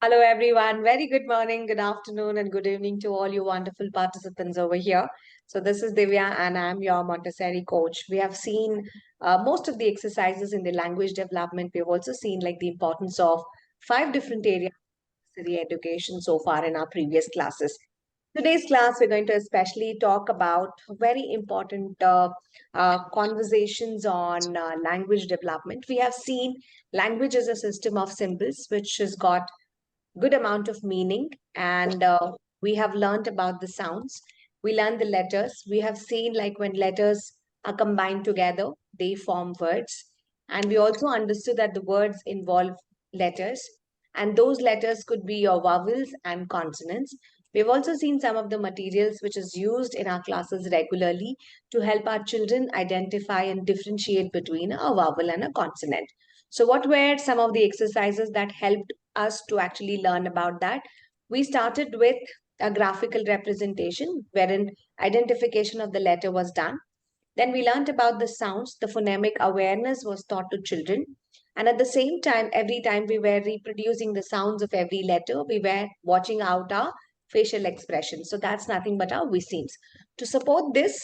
Hello, everyone. Very good morning, good afternoon, and good evening to all you wonderful participants over here. So, this is Divya, and I'm your Montessori coach. We have seen most of the exercises in the language development. We've also seen like the importance of five different areas of Montessori education so far in our previous classes. Today's class, we're going to especially talk about very important conversations on language development. We have seen language as a system of symbols, which has got good amount of meaning, and we have learned about the sounds. We learned the letters. We have seen like when letters are combined together they form words, and we also understood that the words involve letters, and those letters could be your vowels and consonants. We've also seen some of the materials which is used in our classes regularly to help our children identify and differentiate between a vowel and a consonant. So what were some of the exercises that helped us to actually learn about that? We started with a graphical representation wherein identification of the letter was done. Then we learned about the sounds, the phonemic awareness was taught to children. And at the same time, every time we were reproducing the sounds of every letter, we were watching out our facial expressions. So that's nothing but our VSEAMs. To support this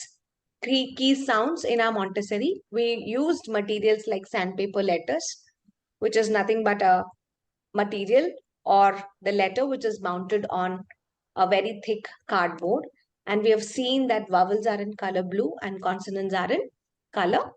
key sounds in our Montessori, we used materials like sandpaper letters, which is nothing but a material or the letter which is mounted on a very thick cardboard. And we have seen that vowels are in color blue and consonants are in color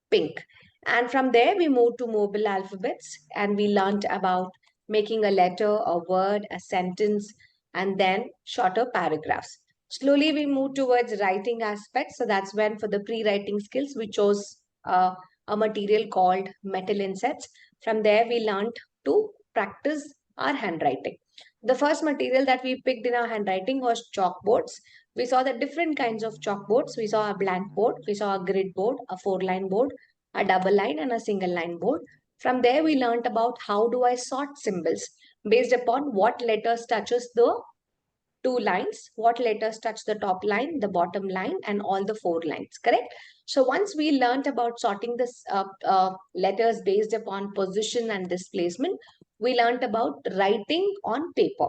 pink. And from there, we moved to mobile alphabets and we learned about making a letter, a word, a sentence, and then shorter paragraphs. Slowly, we moved towards writing aspects. So that's when, for the pre-writing skills, we chose a material called metal insets. From there, we learned to practice our handwriting. The first material that we picked in our handwriting was chalkboards. We saw the different kinds of chalkboards. We saw a blank board, we saw a grid board, a four-line board, a double line, and a single line board. From there, we learned about how do I sort symbols based upon what letters touches the two lines, what letters touch the top line, the bottom line, and all the four lines, correct? So once we learned about sorting the letters based upon position and displacement, we learned about writing on paper,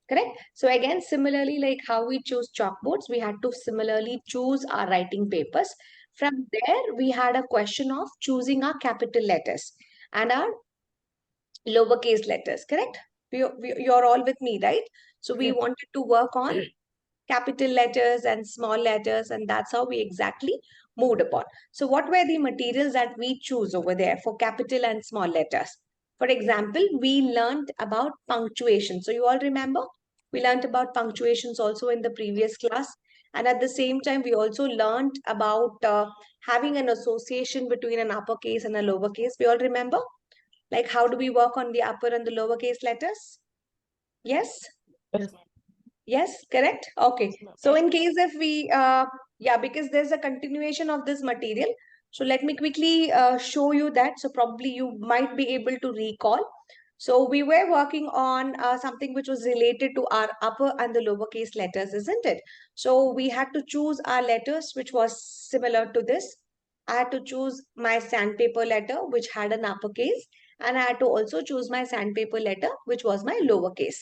correct? So again, similarly, like how we choose chalkboards, we had to similarly choose our writing papers. From there, we had a question of choosing our capital letters and our lowercase letters, correct? You're all with me, right? So we wanted to work on capital letters and small letters, and that's how we exactly moved upon. So what were the materials that we choose over there for capital and small letters? For example, we learned about punctuation. So you all remember? We learned about punctuations also in the previous class. And at the same time, we also learned about having an association between an uppercase and a lowercase. We all remember? Like how do we work on the upper and the lowercase letters? Yes? Yes. Yes, correct. Okay. So in case if we, yeah, because there's a continuation of this material. So let me quickly show you that. So probably you might be able to recall. So we were working on something which was related to our upper and the lowercase letters, isn't it? So we had to choose our letters, which was similar to this. I had to choose my sandpaper letter, which had an uppercase, and I had to also choose my sandpaper letter, which was my lowercase.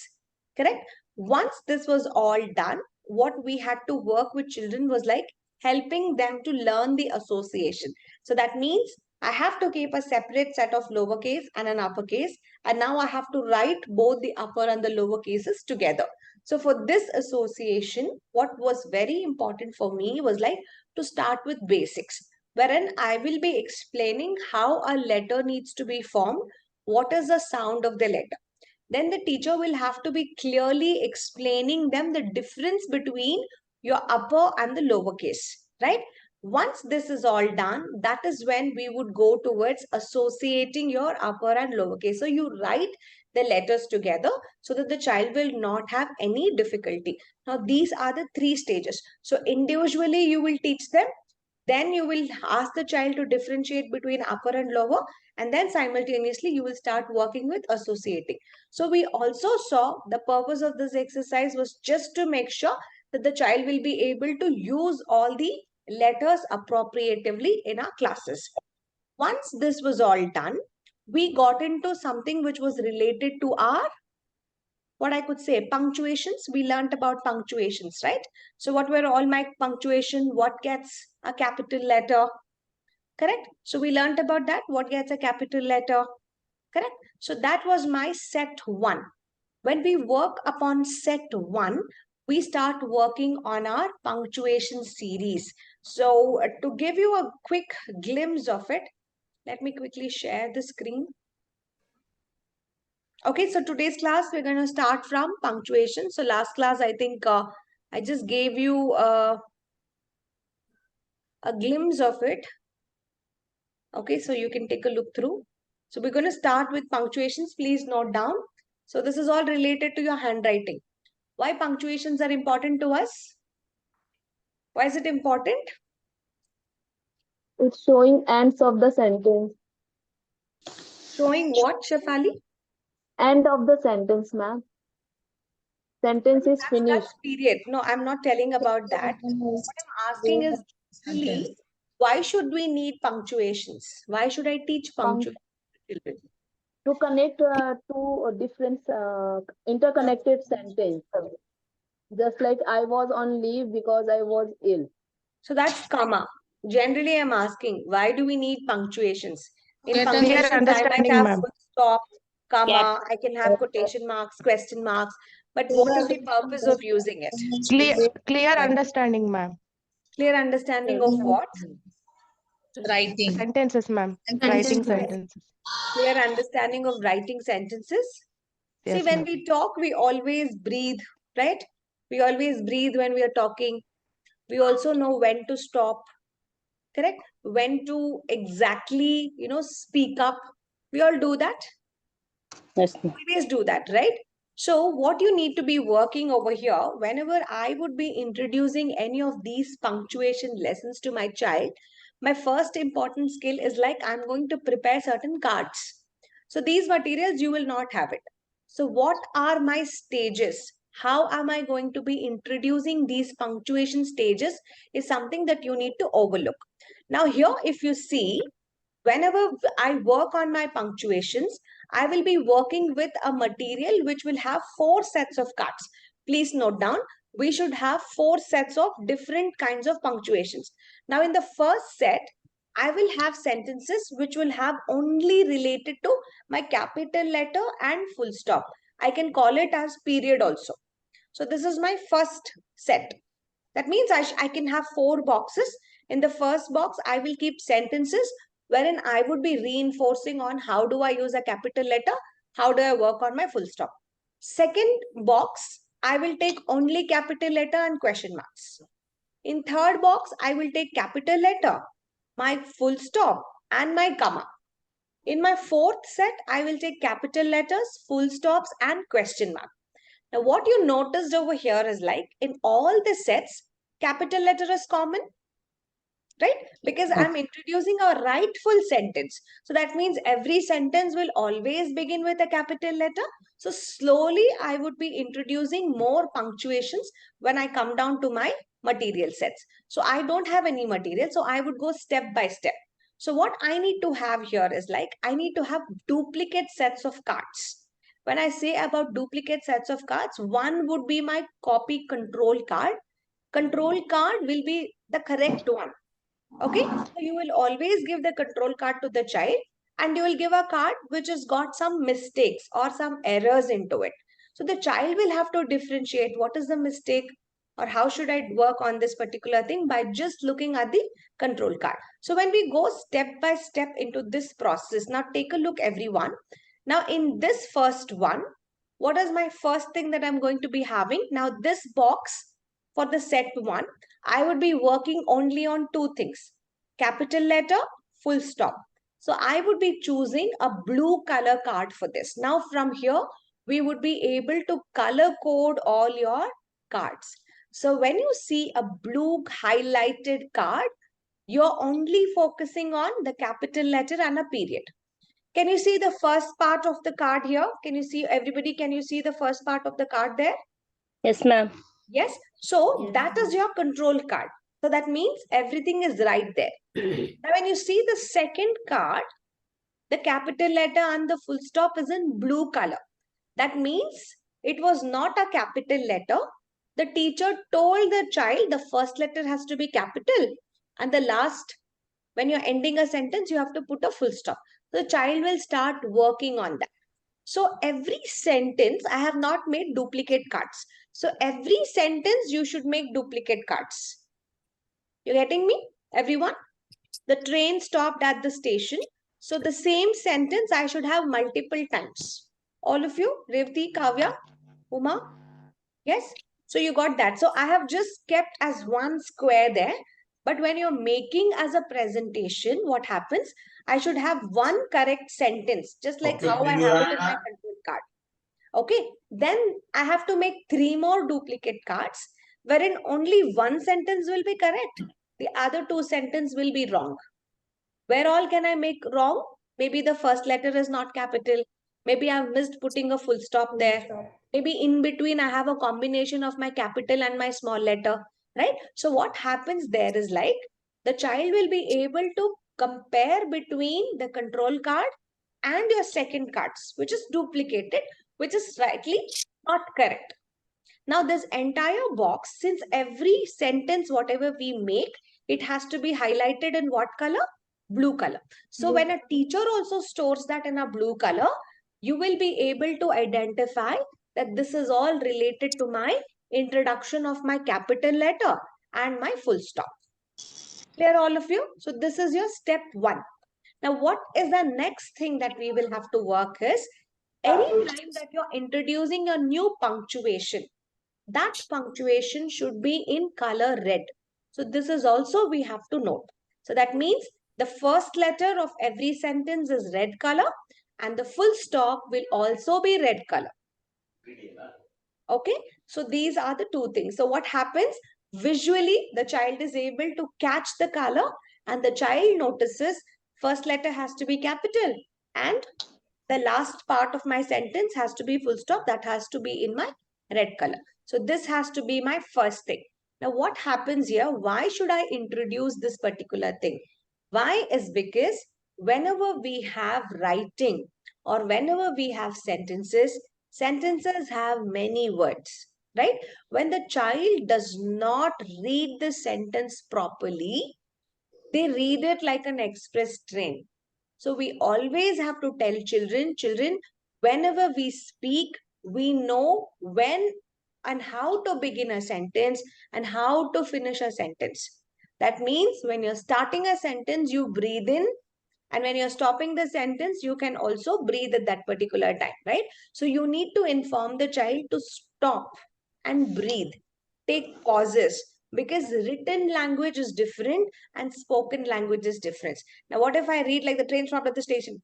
Correct? Once this was all done, what we had to work with children was like helping them to learn the association. So that means I have to keep a separate set of lowercase and an uppercase, and now I have to write both the upper and the lower cases together. So for this association, what was very important for me was like to start with basics, wherein I will be explaining how a letter needs to be formed, what is the sound of the letter. Then the teacher will have to be clearly explaining them the difference between your upper and the lower case, right? Once this is all done, that is when we would go towards associating your upper and lower case. So you write the letters together so that the child will not have any difficulty. Now, these are the three stages. So individually, you will teach them. Then you will ask the child to differentiate between upper and lower, and then simultaneously you will start working with associating. So we also saw the purpose of this exercise was just to make sure that the child will be able to use all the letters appropriatively in our classes. Once this was all done, we got into something which was related to our what I could say, punctuations. We learnt about punctuations, right? So what were all my punctuation? What gets a capital letter? Correct. So we learnt about that. What gets a capital letter? Correct. So that was my set one. When we work upon set one, we start working on our punctuation series. So to give you a quick glimpse of it, let me quickly share the screen. Okay, so today's class, we're going to start from punctuation. So last class, I think I just gave you a glimpse of it. Okay, so you can take a look through. So we're going to start with punctuations. Please note down. So this is all related to your handwriting. Why punctuations are important to us? Why is it important? It's showing ends of the sentence. Showing what, Shafali? End of the sentence, ma'am. Sentence is That's finished. period. No, I'm not telling about that. What I'm asking is really, why should we need punctuations? Why should I teach Punct punctuation to children? to connect to a different interconnected sentence. Just like I was on leave because I was ill. So that's comma. Generally, I'm asking, why do we need punctuations? In Clear punctuations, I might understanding, have ma'am. full stop, Cap. comma, I can have quotation marks, question marks, but what is the purpose of using it? Clear understanding, ma'am. Clear understanding of what? Writing. Sentences, ma'am. Yes. Writing sentences. Clear understanding of writing sentences. See, Yes, when ma'am. we talk, we always breathe, right? We always breathe when we are talking. We also know when to stop, correct? When to exactly, speak up. We all do that. Yes. Always do that, right? So what you need to be working over here, whenever I would be introducing any of these punctuation lessons to my child, my first important skill is like I'm going to prepare certain cards. So these materials, you will not have it. So what are my stages? How am I going to be introducing these punctuation stages is something that you need to overlook. Now here, if you see, whenever I work on my punctuations, I will be working with a material which will have four sets of cards. Please note down, we should have four sets of different kinds of punctuations. Now, in the first set, I will have sentences which will have only related to my capital letter and full stop. I can call it as period also. So this is my first set. That means I can have four boxes. In the first box, I will keep sentences wherein I would be reinforcing on how do I use a capital letter, how do I work on my full stop. Second box, I will take only capital letter and question marks. In third box, I will take capital letter, my full stop, and my comma. In my fourth set, I will take capital letters, full stops, and question mark. Now, what you noticed over here is like in all the sets, capital letter is common, right? Because I'm introducing a rightful sentence. So that means every sentence will always begin with a capital letter. So slowly I would be introducing more punctuations when I come down to my material sets. So I don't have any material. So I would go step by step. So what I need to have here is like, I need to have duplicate sets of cards. When I say about duplicate sets of cards, one would be my copy control card. Control card will be the correct one. Okay, so you will always give the control card to the child and you will give a card which has got some mistakes or some errors into it. So the child will have to differentiate what is the mistake or how should I work on this particular thing by just looking at the control card. So when we go step by step into this process, now take a look everyone. Now in this first one, what is my first thing that I'm going to be having? Now this box for the set one, I would be working only on two things, capital letter, full stop. So I would be choosing a blue color card for this. Now from here, we would be able to color code all your cards. So when you see a blue highlighted card, you're only focusing on the capital letter and a period. Can you see the first part of the card here? Can you see, everybody, can you see the first part of the card there? Yes, ma'am. Yes. So that is your control card. So that means everything is right there. Now, when you see the second card, the capital letter and the full stop is in blue color. That means it was not a capital letter, the teacher told the child the first letter has to be capital and the last, when you're ending a sentence, you have to put a full stop. The child will start working on that. So every sentence, I have not made duplicate cards. So every sentence, you should make duplicate cards. You getting me, everyone? The train stopped at the station. So the same sentence I should have multiple times. All of you, Revati, Kavya, Uma, yes? So you got that. So I have just kept as one square there. But when you're making as a presentation, what happens? I should have one correct sentence, just like how I have it in my control card. Okay, then I have to make 3 more duplicate cards wherein only one sentence will be correct. The other 2 sentences will be wrong. Where all can I make wrong? Maybe the first letter is not capital. Maybe I've missed putting a full stop there. Maybe in between I have a combination of my capital and my small letter, right? So what happens there is like the child will be able to compare between the control card and your second cards, which is duplicated, which is slightly not correct. Now this entire box, since every sentence, whatever we make, it has to be highlighted in what color? Blue color. So when a teacher also stores that in a blue color, you will be able to identify that this is all related to my introduction of my capital letter and my full stop. Clear all of you? So this is your step 1. Now what is the next thing that we will have to work is, any time that you're introducing a new punctuation, that punctuation should be in color red. So this is also we have to note. So that means the first letter of every sentence is red color and the full stop will also be red color. Okay, so these are the 2 things. So what happens? Visually, the child is able to catch the color and the child notices first letter has to be capital and the last part of my sentence has to be full stop. That has to be in my red color. So this has to be my first thing. Now what happens here? Why should I introduce this particular thing? Why is because whenever we have writing or whenever we have sentences, sentences have many words, right? When the child does not read the sentence properly, they read it like an express train. So we always have to tell children, whenever we speak, we know when and how to begin a sentence and how to finish a sentence. That means when you're starting a sentence, you breathe in, and when you're stopping the sentence, you can also breathe at that particular time, right? So you need to inform the child to stop and breathe. Take pauses, because written language is different and spoken language is different. Now, what if I read like the train stopped at the station?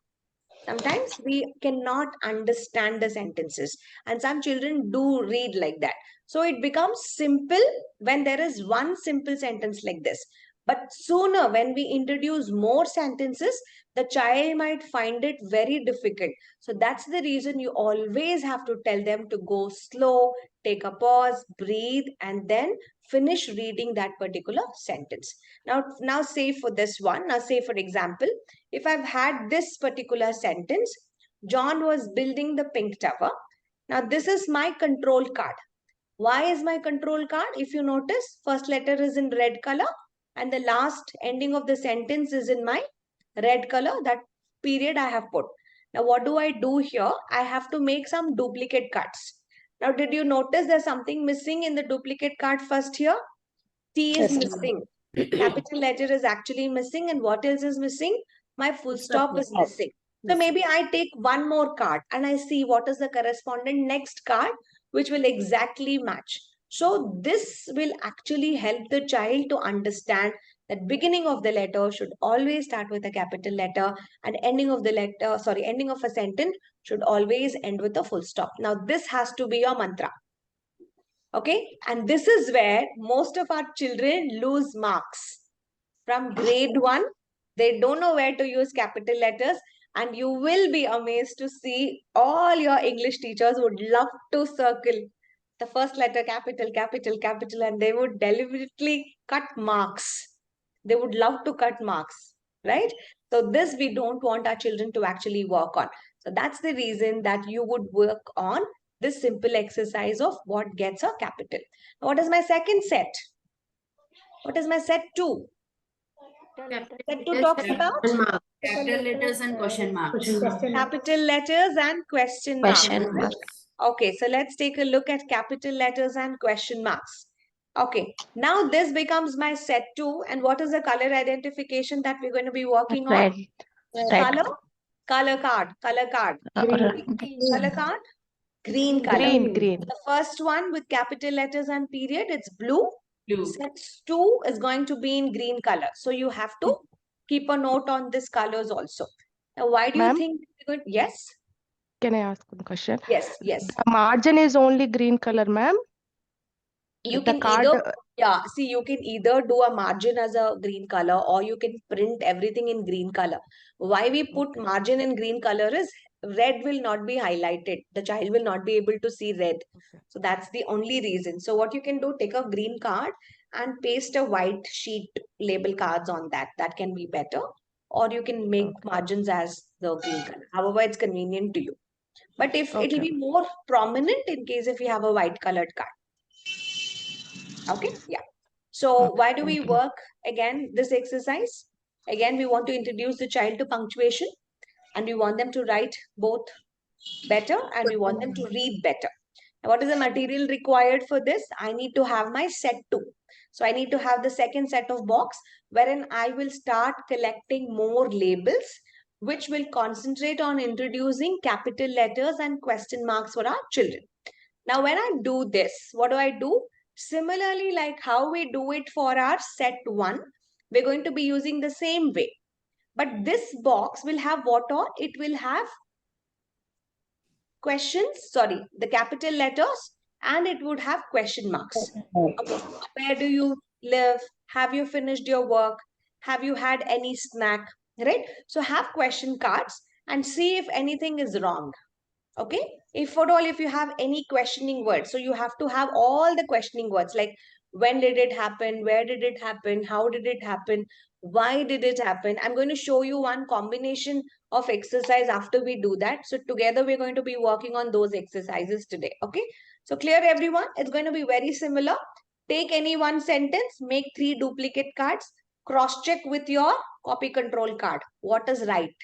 Sometimes we cannot understand the sentences, and some children do read like that. So it becomes simple when there is one simple sentence like this. But sooner, when we introduce more sentences, the child might find it very difficult. So that's the reason you always have to tell them to go slow, take a pause, breathe, and then finish reading that particular sentence. Now say for this one, now say for example, if I've had this particular sentence, John was building the pink tower. Now this is my control card. Why is my control card? If you notice, first letter is in red color and the last ending of the sentence is in my red color. That period I have put. Now what do I do here? I have to make some duplicate cards. Now did you notice there's something missing in the duplicate card first here? T is missing. Capital letter is actually missing. And what else is missing? My full stop is missing. So maybe I take one more card and I see what is the corresponding next card, which will exactly match. So this will actually help the child to understand that beginning of the letter should always start with a capital letter and ending of the letter, ending of a sentence should always end with a full stop. Now this has to be your mantra. Okay, and this is where most of our children lose marks. From grade 1, they don't know where to use capital letters, and you will be amazed to see all your English teachers would love to circle the first letter capital, capital, capital, and they would deliberately cut marks. They would love to cut marks, right? So this we don't want our children to actually work on. So that's the reason that you would work on this simple exercise of what gets a capital. What is my second set? What is my set 2? Set 2 talks about capital letters and question marks. capital letters and question marks. Question mark. Okay, so let's take a look at capital letters and question marks. Okay, now this becomes my set 2. And what is the color identification that we're going to be working Red. on? Red. Color? Color card. Color card. Color card? Green color. Green. The first one with capital letters and period, it's blue. Blue. Set 2 is going to be in green color. So you have to keep a note on these colors also. Now, why do you Ma'am? think? Yes? Can I ask one question? Yes, yes. The margin is only green color, ma'am. You The can card, either, yeah, see, you can either do a margin as a green color or you can print everything in green color. Why we put margin in green color is red will not be highlighted. The child will not be able to see red. So that's the only reason. So what you can do, take a green card and paste a white sheet label cards on that. That can be better. Or you can make margins as the green color. However, it's convenient to you. But if it'll be more prominent in case if you have a white colored card. Okay, yeah. So why do we work again this exercise? Again, we want to introduce the child to punctuation and we want them to write both better and we want them to read better. Now, what is the material required for this? I need to have my set 2. So I need to have the second set of box wherein I will start collecting more labels which will concentrate on introducing capital letters and question marks for our children. Now, when I do this, what do? Similarly, like how we do it for our set 1, we're going to be using the same way. But this box will have what all? It will have questions, sorry, the capital letters, and it would have question marks. Okay. Where do you live? Have you finished your work? Have you had any snack? Right? So have question cards and see if anything is wrong. Okay, if at all, if you have any questioning words, so you have to have all the questioning words like when did it happen, where did it happen, how did it happen, why did it happen. I'm going to show you one combination of exercise after we do that. So together we're going to be working on those exercises today. Okay, so clear everyone, it's going to be very similar. Take any one sentence, make 3 duplicate cards, cross check with your copy control card what is right.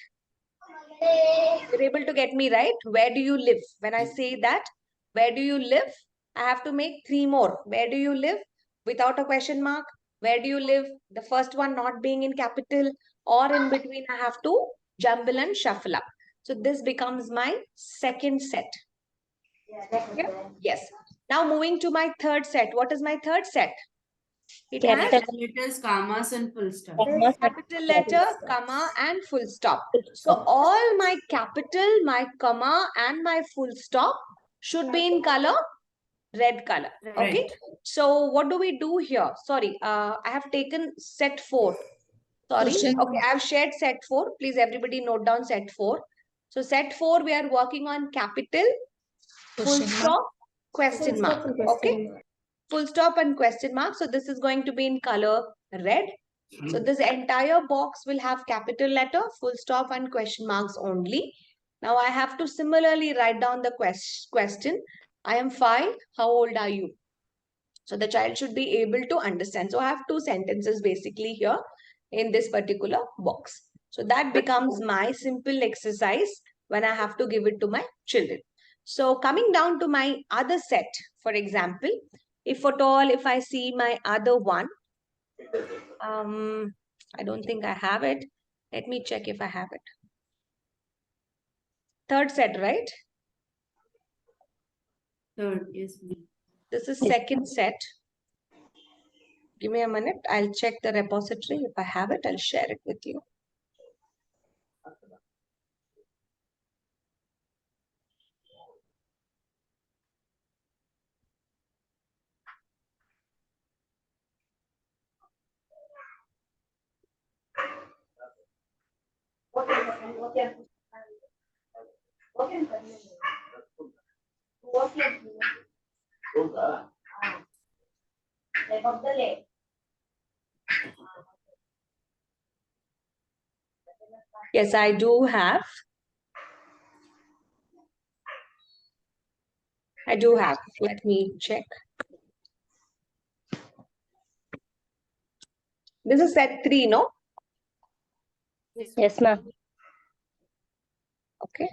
You're able to get me right? Where do you live? When I say that, where do you live? I have to make 3 more. Where do you live? Without a question mark. Where do you live? The first one not being in capital or in between, I have to jumble and shuffle up. So this becomes my second set. Yeah? Yes. Now moving to my third set. What is my third set? It has Capital letters, commas, and full stop. capital letter, comma, and full stop. So all my capital, my comma, and my full stop should be in color, red color. Okay. Right. So what do we do here? Sorry, I have taken set 4. Sorry. Okay, I have shared set 4. Please everybody note down set 4. So set 4, we are working on capital, full stop, question mark. Okay. Full stop and question mark. So this is going to be in color red. So this entire box will have capital letter, full stop and question marks only. Now I have to similarly write down the question. I am 5. How old are you? So the child should be able to understand. So I have 2 sentences basically here in this particular box. So that becomes my simple exercise when I have to give it to my children. So coming down to my other set, for example, if at all, if I see my other one, I don't think I have it. Let me check if I have it. Third set, right? Third, yes. This is second set. Give me a minute. I'll check the repository. If I have it, I'll share it with you. Yes, I do have. I do have. Let me check. This is set 3, no? Yes, ma'am. Okay.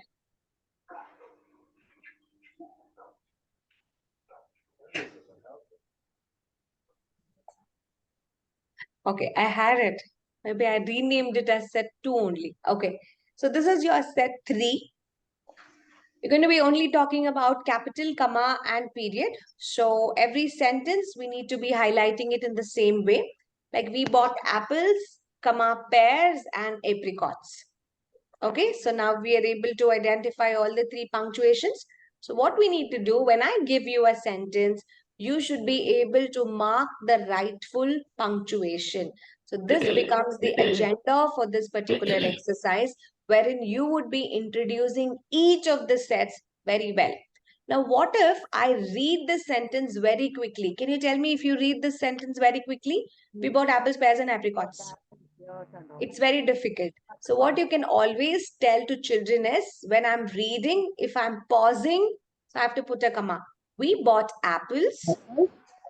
Okay, I had it. Maybe I renamed it as set 2 only. Okay. So this is your set 3. We're going to be only talking about capital, comma, and period. So every sentence, we need to be highlighting it in the same way. Like we bought apples, comma, pears, and apricots. Okay, so now we are able to identify all the 3 punctuations. So what we need to do when I give you a sentence, you should be able to mark the rightful punctuation. So this becomes the agenda for this particular exercise, wherein you would be introducing each of the sets very well. Now, what if I read the sentence very quickly? Can you tell me if you read this sentence very quickly? We bought apples, pears, and apricots. It's very difficult. So what you can always tell to children is when I'm reading, if I'm pausing, so I have to put a comma. We bought apples,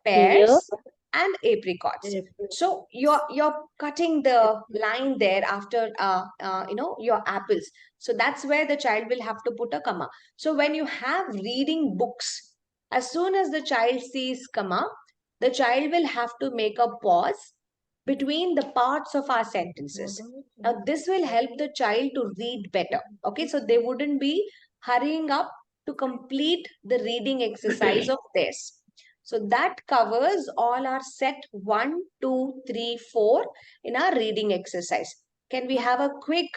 pears, and apricots. So you're cutting the line there after your apples. So that's where the child will have to put a comma. So when you have reading books, as soon as the child sees comma, the child will have to make a pause between the parts of our sentences. Now, this will help the child to read better. Okay, so they wouldn't be hurrying up to complete the reading exercise of this. So that covers all our set 1, 2, 3, 4 in our reading exercise. Can we have a quick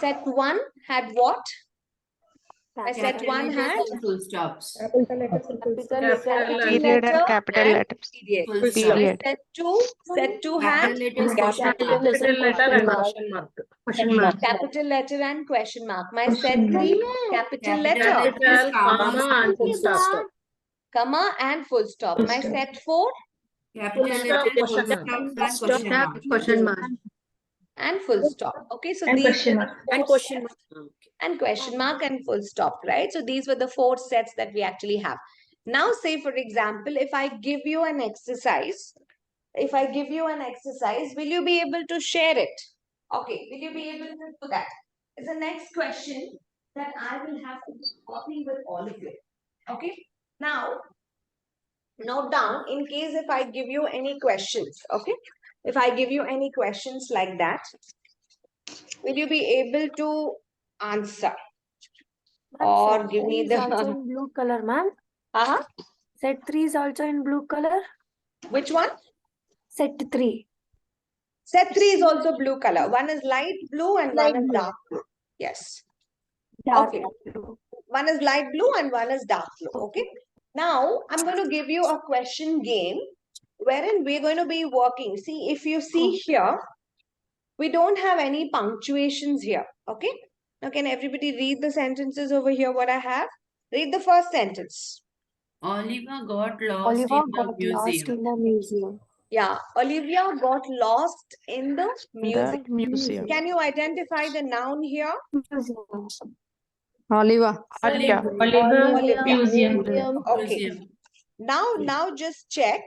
set 1 had what? My set 1 Capital had letters and full stops. capital Period and letter capital and letters. period. Full My stop. Period. set 2 had Capital letters, question mark. Capital letter and question mark. capital letter and question mark. My set 3 capital letter, Capital letters, comma, and full stop. comma and full stop. My set 4 Capital letters, full stop, and question mark. and full stop. Okay, so these were the four sets. And question mark and full stop, right? So these were the 4 sets that we actually have. Now, say for example, if I give you an exercise, will you be able to share it? Okay, will you be able to do that? Is the next question that I will have to copy with all of you. Okay, now note down in case if I give you any questions. Okay, if I give you any questions like that, will you be able to answer? Or give me Is also the in blue color, ma'am. Set 3 is also in blue color. which one? Set 3. Set 3 is also blue color. One is light blue and one is dark blue. Yes. Dark Okay. blue. One is light blue and one is dark blue. Okay. Now I'm going to give you a question game wherein we're going to be working. See, if you see here, we don't have any punctuations here. Okay. Now, can everybody read the sentences over here? What I have? Read the first sentence. Oliver got lost Oliver in the got lost museum. in the museum. Yeah, Olivia got lost in the In music. the museum. Can you identify the noun here? Museum. Olivia. Olivia Museum. Museum. Okay. Museum. Now just check.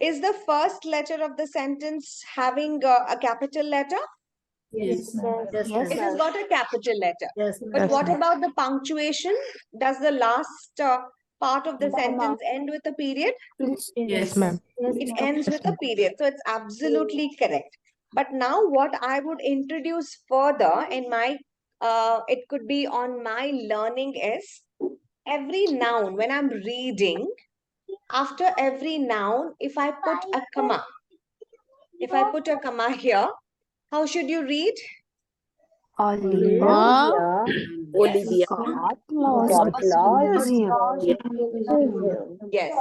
Is the first letter of the sentence having a capital letter? Yes. Yes, It has got a capital letter. Yes, But Yes, what ma'am. about the punctuation? Does the last part of the sentence end with a period? Yes, Yes. ma'am. It ends with a period. So it's absolutely correct. But now what I would introduce further in my, it could be on my learning is every noun when I'm reading, after every noun, if I put a comma here, how should you read? Oliver Olivia got lost got lost in in the the museum. museum. Yes.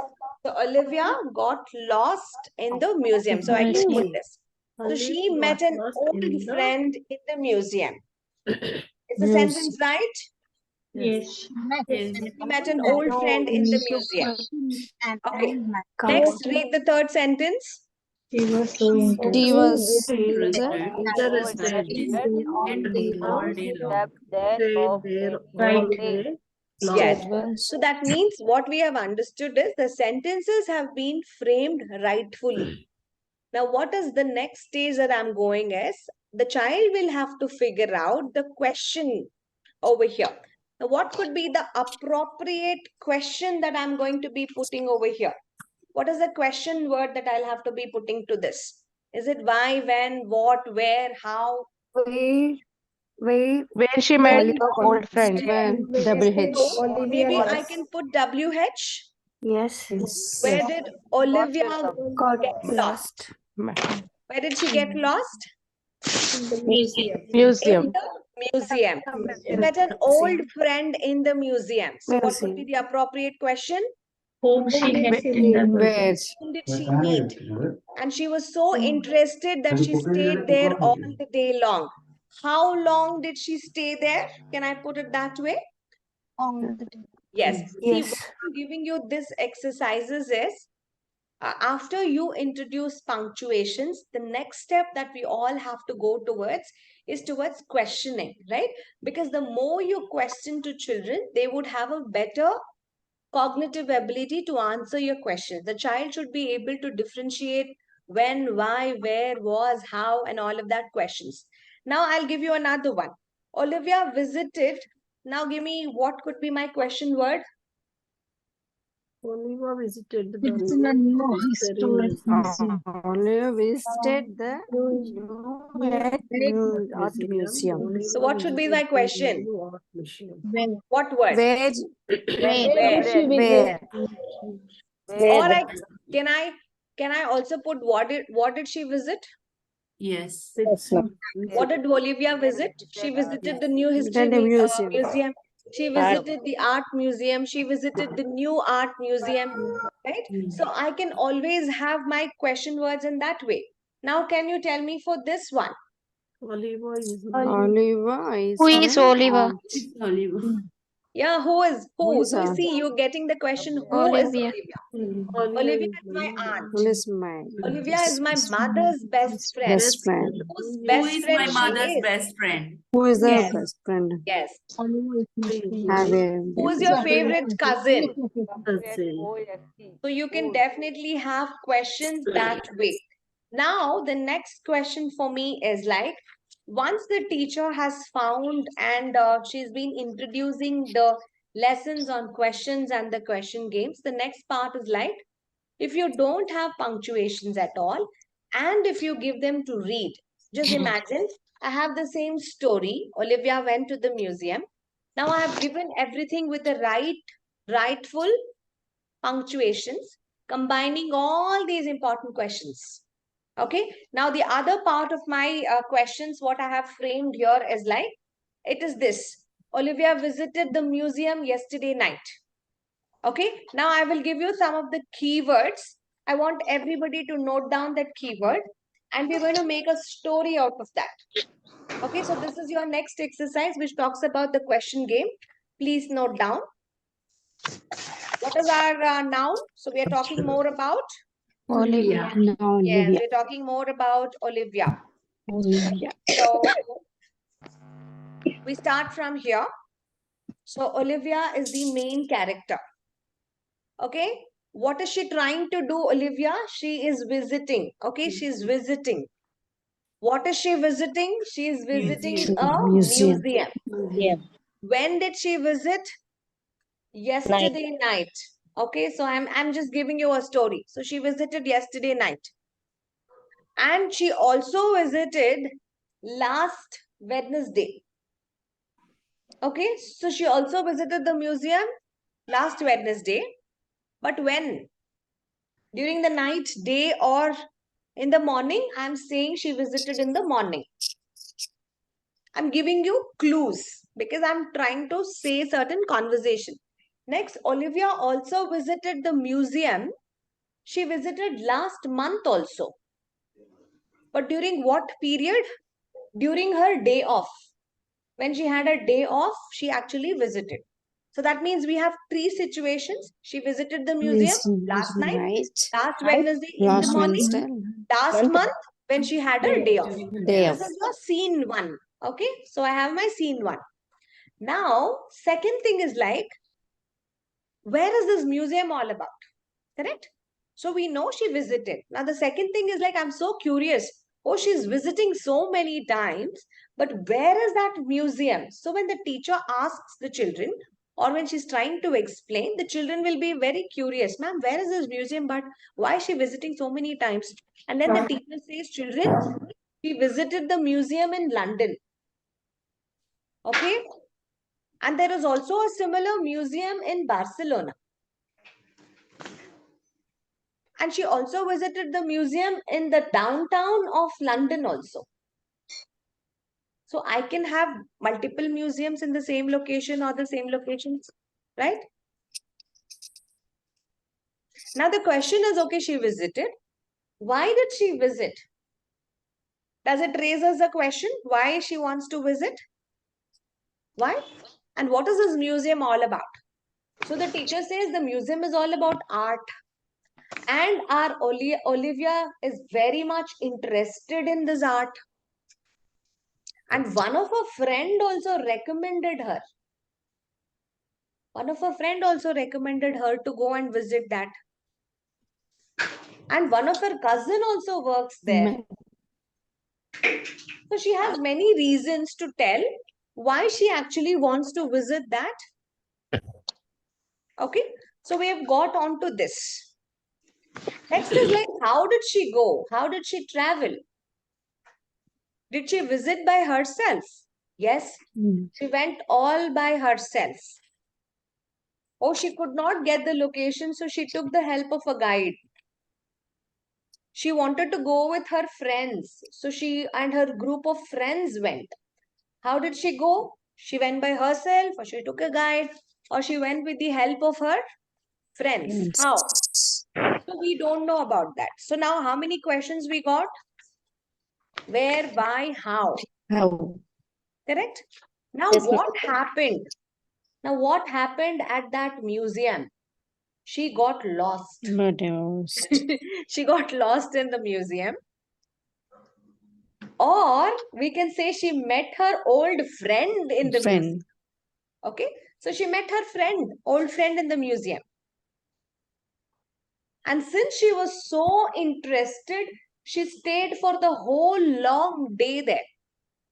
So Olivia got lost in the museum. So I can put this. So she met an old friend in the museum. Is the sentence right? Yes. She met an old friend in the museum. Okay. Next, read the third sentence. He was Interested in all day long. Stayed there all day. Yes. So that means what we have understood is the sentences have been framed rightfully. Now, what is the next stage that I'm going is the child will have to figure out the question over here. Now, what could be the appropriate question that I'm going to be putting over here? What is the question word that I'll have to be putting to this? Is it why, when, what, where, how? Where Where she met Oliva old friend. WH. So maybe I can put WH. yes, Where Yes. did Olivia got get lost? Where did she get lost? Museum. In the museum. She met an old friend in the museum. So what would be the appropriate question? Whom she met in the Where? Whom did she meet? And she was so interested that she stayed there all the day long. How long did she stay there? Can I put it that way? Yes. See, what yes, I'm giving you this exercises is after you introduce punctuations, the next step that we all have to go towards is towards questioning, right? Because the more you question to children, they would have a better cognitive ability to answer your questions. The child should be able to differentiate when, why, where, was, how, and all of that questions. Now I'll give you another one. Olivia visited. Now give me what could be my question word? Oliva visited It's in a new historic museum. Oliva visited the new art museum. So what should be my question? When What word? Where? Where? Where? Or can I also put what did she visit? yes. What did Olivia visit? She visited the new history Then the museum. museum. She visited the art museum. She visited the new art museum. Right? So I can always have my question words in that way. Now, can you tell me for this one? Oliva is Who is my Oliver? aunt. It's Oliver. Yeah, who is Who who? is So aunt? see, you're getting the question. Who is Olivia. Olivia? Olivia is my aunt. Who is my Olivia is my mother's best friend. best friend? Whose Who best is friend my she mother's is? best friend? Who is the Yes. best friend? Yes. Have a Who is your favorite cousin? So you can definitely have questions that way. Now, the next question for me is like, once the teacher has found and she's been introducing the lessons on questions and the question games, the next part is like, if you don't have punctuations at all, and if you give them to read, just imagine I have the same story. Olivia went to the museum. Now I have given everything with the rightful punctuations, combining all these important questions. Okay. Now the other part of my questions, what I have framed here is like, it is this. Olivia visited the museum yesterday night. Okay. Now I will give you some of the keywords. I want everybody to note down that keyword and we're going to make a story out of that. Okay. So this is your next exercise which talks about the question game. Please note down. What is our noun? So we are talking more about? Olivia. no, Yes, Olivia. we're talking more about Olivia. Olivia. So we start from here. So Olivia is the main character. Okay. What is she trying to do, Olivia? She is visiting. Okay, she's visiting. What is she visiting? She is visiting a Museum. museum. When did she visit? Yesterday night. Okay, so I'm just giving you a story. So she visited yesterday night. And she also visited last Wednesday. Okay, so she also visited the museum last Wednesday. But when? During the night, day, or in the morning? I'm saying she visited in the morning. I'm giving you clues because I'm trying to say certain conversation. Next, Olivia also visited the museum. She visited last month also. But during what period? During her day off. When she had a day off, she actually visited. So that means we have three situations. She visited the museum last night, last Wednesday in the Last morning, Wednesday. last month when she had a day off. Day This off. is your scene one. Okay, so I have my scene one. Now, second thing is like, where is this museum all about? Correct? So we know she visited. Now the second thing is like, I'm so curious. Oh, she's visiting so many times, but where is that museum? So when the teacher asks the children, or when she's trying to explain, the children will be very curious. Ma'am, where is this museum? But why is she visiting so many times? And then the teacher says, children, she visited the museum in London. Okay? And there is also a similar museum in Barcelona. And she also visited the museum in the downtown of London also. So I can have multiple museums in the same location or the same locations, right? Now the question is, okay, she visited. Why did she visit? Does it raise us a question? Why she wants to visit? Why? And what is this museum all about? So the teacher says the museum is all about art. And our Olivia is very much interested in this art. And one of her friend also recommended her. One of her friend also recommended her to go and visit that. And one of her cousin also works there. So she has many reasons to tell why she actually wants to visit that. Okay, so we have got on to this. Next is like, how did she go? How did she travel? Did she visit by herself? Yes, she went all by herself. Oh, she could not get the location, so she took the help of a guide. She wanted to go with her friends, so she and her group of friends went. How did she go? She went by herself, or she took a guide, or she went with the help of her friends. How? So we don't know about that. So now how many questions we got? Where, why, how? How? Correct? Now Yes, ma'am. what happened? Now what happened at that museum? She got lost. But was She got lost in the museum. Or we can say she met her old friend in the museum. friend. Okay. So she met her friend, old friend in the museum. And since she was so interested, she stayed for the whole long day there.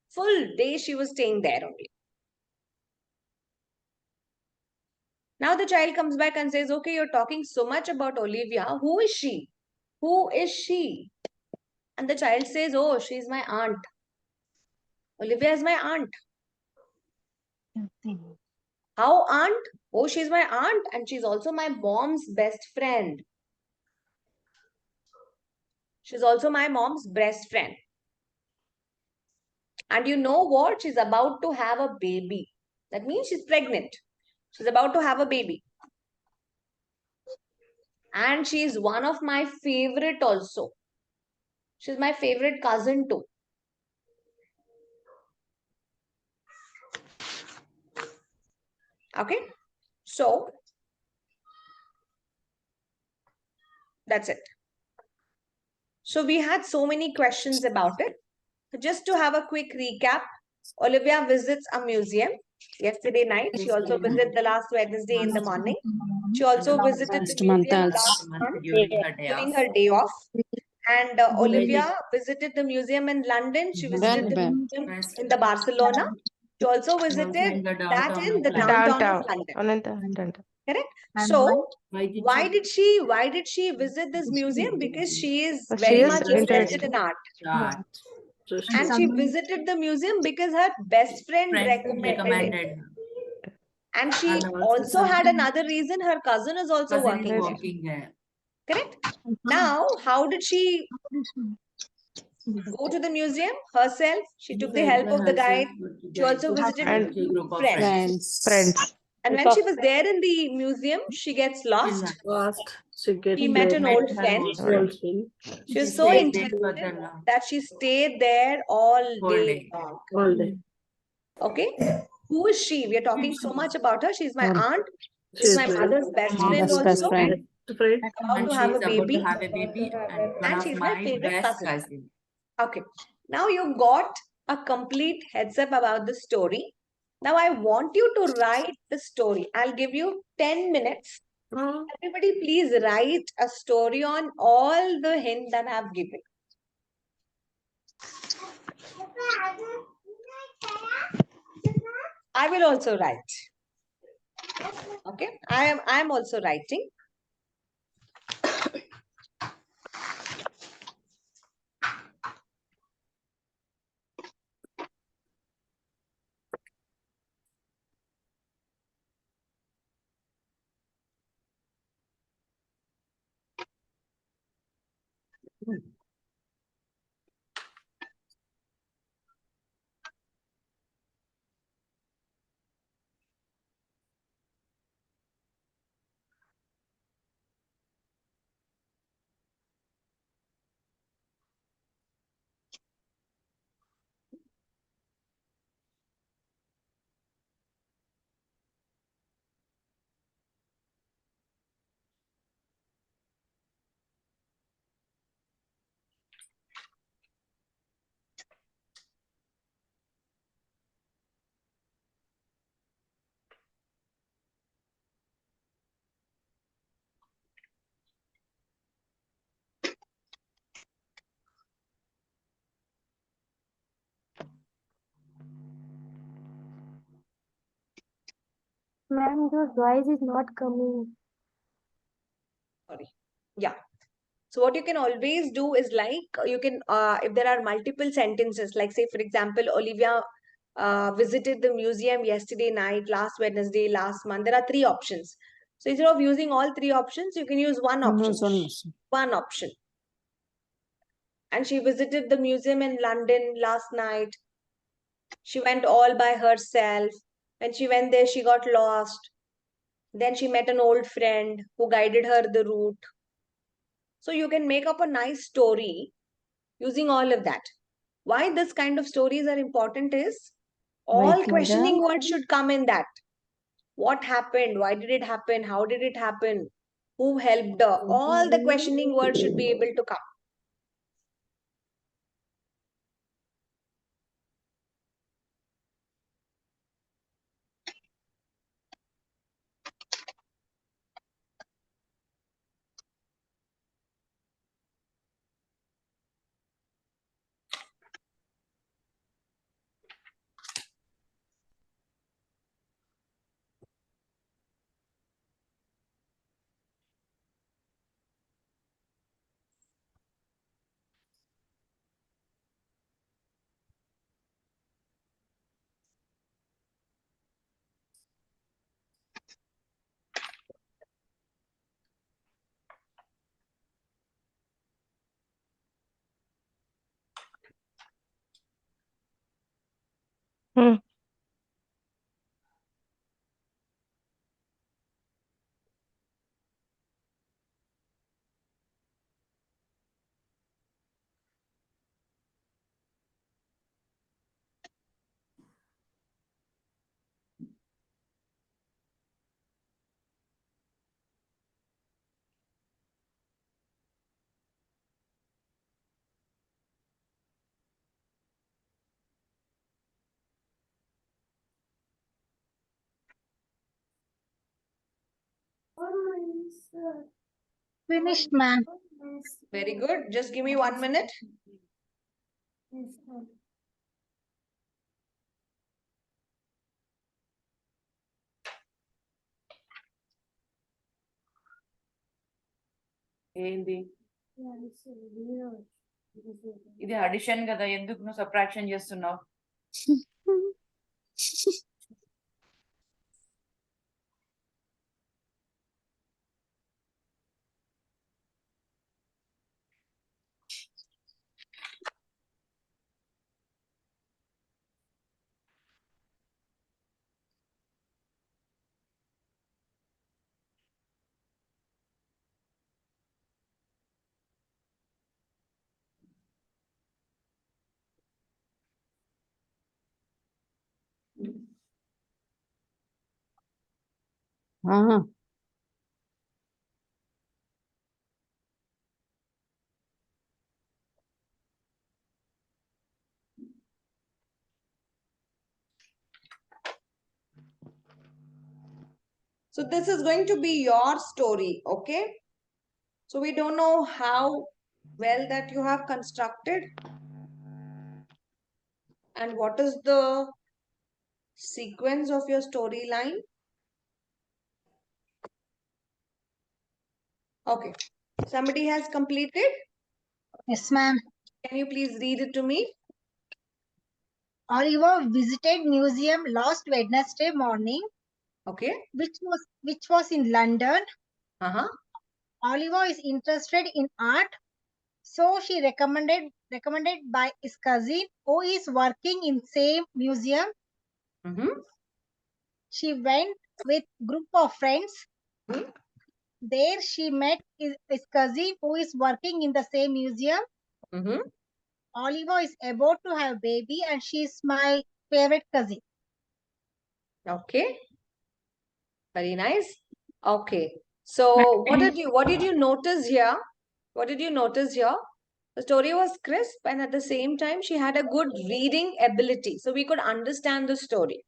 Full day she was staying there only. Now the child comes back and says, okay, you're talking so much about Olivia. Who is she? Who is she? And the child says, oh, she's my aunt. Olivia is my aunt. How aunt? Oh, she's my aunt and she's also my mom's best friend. She's also my mom's best friend. And you know what? She's about to have a baby. That means she's pregnant. She's about to have a baby. And she's one of my favorite also. She's my favorite cousin too. Okay. So, that's it. So we had so many questions about it. Just to have a quick recap, Olivia visits a museum yesterday night. She also visited the last Wednesday in the morning. She also visited the museum last month during her day off. And Olivia visited the museum in London. She visited the museum in the Barcelona. She also visited that in the downtown of London. Correct? So why did she visit this museum? Because she is very much interested in art. And she visited the museum because her best friend recommended it. And she also had another reason. Her cousin is also working there. Correct? Now, how did she go to the museum herself? She took the help of the guide. She also visited with a group of friends. And when she was there in the museum, she gets lost. She met an old friend. She was so interested that she stayed there all day long. Okay. Who is she? We are talking so much about her. She's my aunt. She's my mother's best friend also. About to have a baby. And she's my favorite cousin. Okay. Now you got a complete heads up about the story. Now I want you to write the story. I'll give you 10 minutes. Everybody, please write a story on all the hints that I've given. I will also write. Okay, I am also writing. Ma'am, your voice is not coming. Sorry. Yeah. So what you can always do is like you can if there are multiple sentences, like say for example, Olivia visited the museum yesterday night, last Wednesday, last month. There are three options. So instead of using all three options, you can use one option. One option. And she visited the museum in London last night. She went all by herself. When she went there, she got lost. Then she met an old friend who guided her the route. So you can make up a nice story using all of that. Why this kind of stories are important is all questioning words should come in that. What happened? Why did it happen? How did it happen? Who helped her? All the questioning words should be able to come. Finished, ma'am. Very good. Just give me 1 minute. ఏంది ఇది addition కదా, ఎందుకు నువ్వు subtraction చేస్తున్నావు? So this is going to be your story, okay? So we don't know how well that you have constructed and what is the sequence of your storyline. Okay, somebody has completed. Yes, ma'am. Can you please read it to me? Oliver visited museum last Wednesday morning, Okay. which was in London. Uh-huh. Oliver is interested in art, so she recommended by his cousin who is working in same museum. Mm-hmm. She went with group of friends. Mm-hmm. There she met his cousin who is working in the same museum. Mm-hmm. Oliver is about to have baby and she is my favorite cousin. Okay. Very nice. Okay. So what did you notice here? What did you notice here? The story was crisp and at the same time she had a good reading ability. So we could understand the story.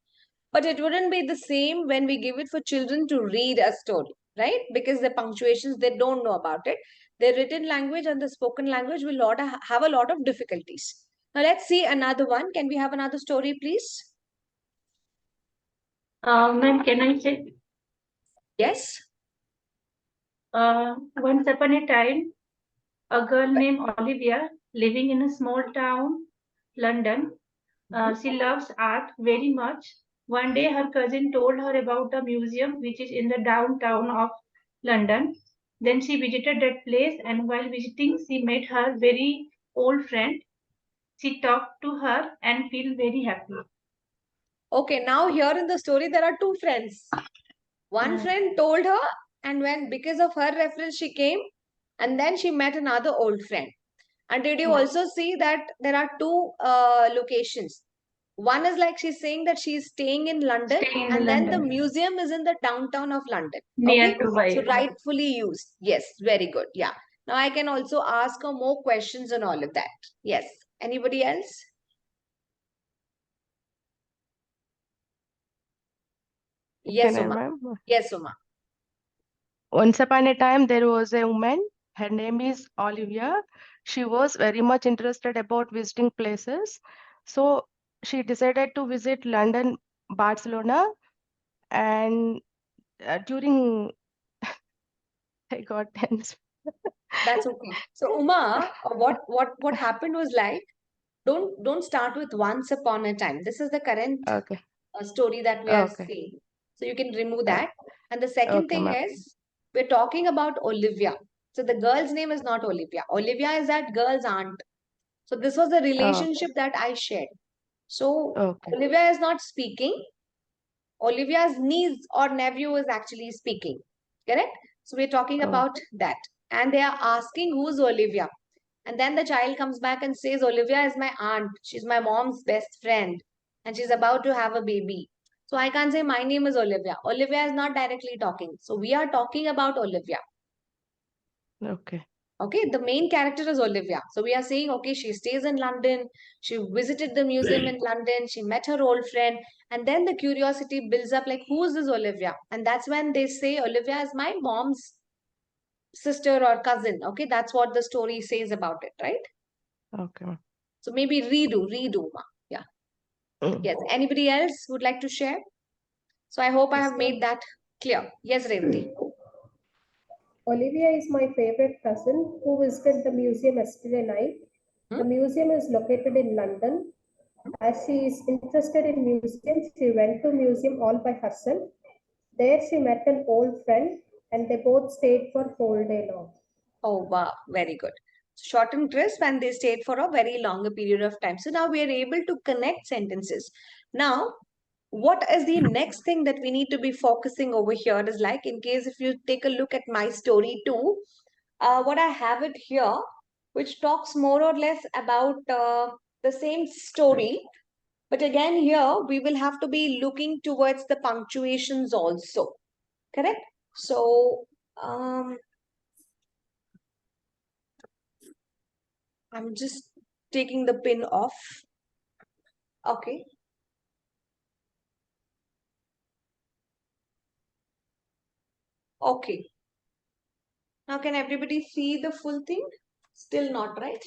But it wouldn't be the same when we give it for children to read a story, right? Because the punctuations, they don't know about it. The written language and the spoken language will have a lot of difficulties. Now let's see another one. Can we have another story, please? Ma'am, can I check? Yes. Once upon a time, a girl named Olivia living in a small town, London. She loves art very much. One day, her cousin told her about a museum which is in the downtown of London. Then she visited that place, and while visiting, she met her very old friend. She talked to her and feel very happy. Okay, now here in the story, there are two friends. One Yeah. friend told her, and when because of her reference, she came, and then she met another old friend. And did you Yeah. also see that there are two locations? One is like she's saying that she's staying in London, Staying in and then the London. museum is in the downtown of London. Near Okay, to so White. rightfully used. Yes, very good. Yeah. Now I can also ask her more questions on all of that. Yes. Anybody else? Yes, Can I, Uma. ma'am? Yes, Uma. Once upon a time, there was a woman. Her name is Olivia. She was very much interested about visiting places. So she decided to visit London, Barcelona, and during I got tense. That's okay. So Uma, what happened was like, don't start with once upon a time. This is the current Okay, story that we are okay, seeing. So you can remove uh, that. And the second okay, thing ma'am. is we're talking about Olivia. So the girl's name is not Olivia. Olivia is that girl's aunt. So this was the Oh, relationship that I shared. So okay, Olivia is not speaking. Olivia's niece or nephew is actually speaking. Correct? So we're talking oh, about that. And they are asking who's Olivia. And then the child comes back and says, Olivia is my aunt. She's my mom's best friend. And she's about to have a baby. So I can't say my name is Olivia. Olivia is not directly talking. So we are talking about Olivia. okay, Okay, the main character is Olivia. So we are saying, okay, she stays in London. She visited the museum in London. She met her old friend. And then the curiosity builds up like, who is this Olivia? And that's when they say, Olivia is my mom's sister or cousin. Okay, that's what the story says about it, right? okay, ma'am. So maybe redo. Yeah. Mm. Yes. Anybody else would like to share? So I hope I Yes, have ma'am. made that clear. Yes, Revati. Olivia is my favorite cousin who visited the museum yesterday night. The Hmm? museum is located in London. As she is interested in museums, she went to museum all by herself. There she met an old friend and they both stayed for whole day long. Oh, wow. Very good. Short and crisp, and they stayed for a very longer period of time. So now we are able to connect sentences. Now, what is the next thing that we need to be focusing over here is like, in case if you take a look at my story too, what I have it here, which talks more or less about the same story. But again, here we will have to be looking towards the punctuations also. Correct? So, I'm just taking the pin off. Okay. Okay. Now can everybody see the full thing? Still not, right?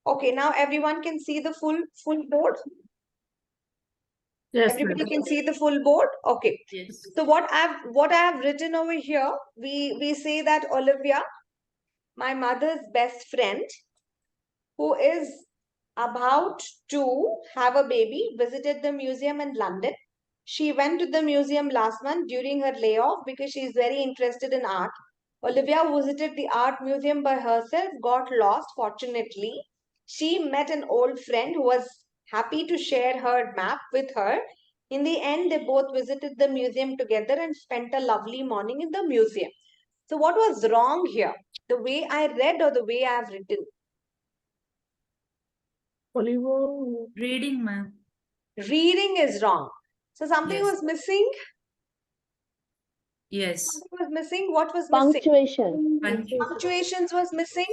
Okay, now everyone can see the full board. Yes, Everybody ma'am. can see the full board. Okay. Yes. So what I have written over here, we say that Olivia, my mother's best friend, who is about to have a baby, visited the museum in London. She went to the museum last month during her layoff because she is very interested in art. Olivia visited the art museum by herself, got lost. Fortunately, she met an old friend who was happy to share her map with her. In the end, they both visited the museum together and spent a lovely morning in the museum. So, what was wrong here? The way I read or the way I have written? Reading, ma'am. Reading is wrong. So, something Yes. was missing. Yes. Something was missing. What was missing? Punctuation. Punctuations was missing.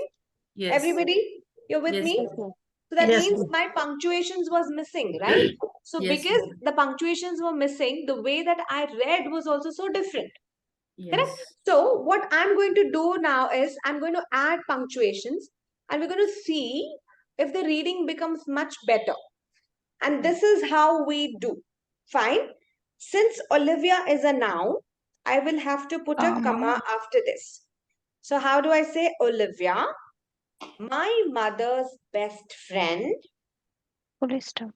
Yes. Everybody, you're with Yes. me? Yes, ma'am. So that Yes. means my punctuations was missing, right? So Yes, because ma'am. the punctuations were missing, the way that I read was also so different. Correct? Yes. So what I'm going to do now is I'm going to add punctuations and we're going to see if the reading becomes much better. And this is how we do. Fine. Since Olivia is a noun, I will have to put a comma after this. So how do I say Olivia, my mother's best friend? Full stop.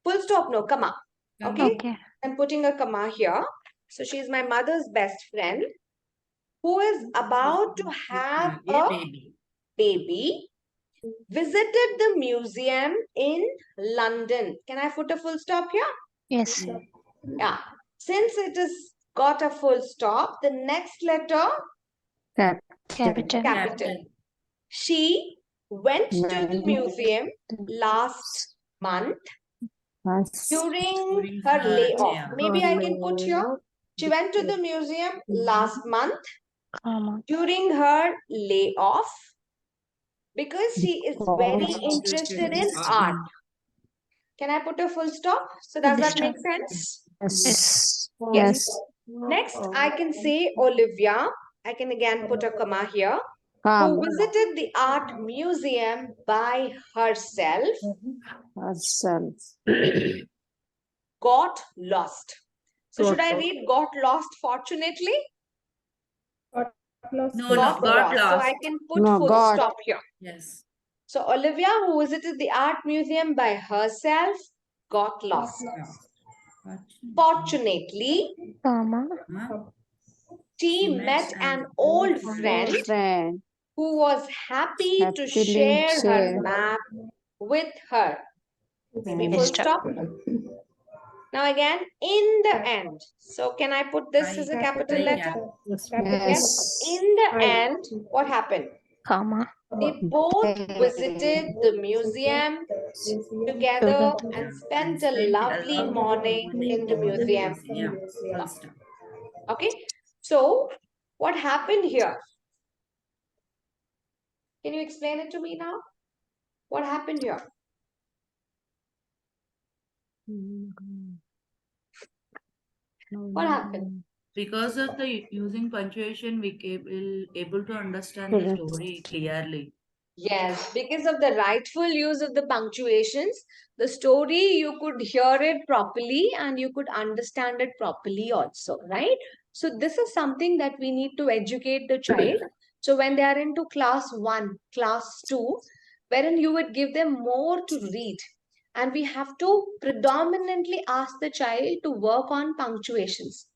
Full stop, no, comma. Okay? Okay. I'm putting a comma here. So she's my mother's best friend who is about to have a baby, visited the museum in London. Can I put a full stop here? Yes. Yeah. Since it is got a full stop, the next letter, Capital. capital. She went to the museum last month during her layoff. Maybe I can put here. She went to the museum last month Comma. during her layoff because she is very interested in art. Can I put a full stop? So does that make sense? Yes. Yes. Next, I can say Olivia. I can again put a comma here. Who visited the art museum by herself, got lost. So should I read got lost fortunately? Got lost. No, Got lost. So I can put full stop here. Yes. So Olivia, who visited the art museum by herself, got lost. Fortunately, Comma. she met an old friend who was happy to share her map with her. Maybe full stop. Now again, in the end. So can I put this as a capital letter? Yes. In the end, what happened? Comma. They both visited the museum together and spent a lovely morning in the museum. Okay. So what happened here? Can you explain it to me now? What happened here? What happened? Because of the using punctuation, we able to understand the story clearly. Yes, because of the rightful use of the punctuations, the story you could hear it properly and you could understand it properly also, right? So this is something that we need to educate the child. So when they are into class 1, class 2, wherein you would give them more to read. And we have to predominantly ask the child to work on punctuations.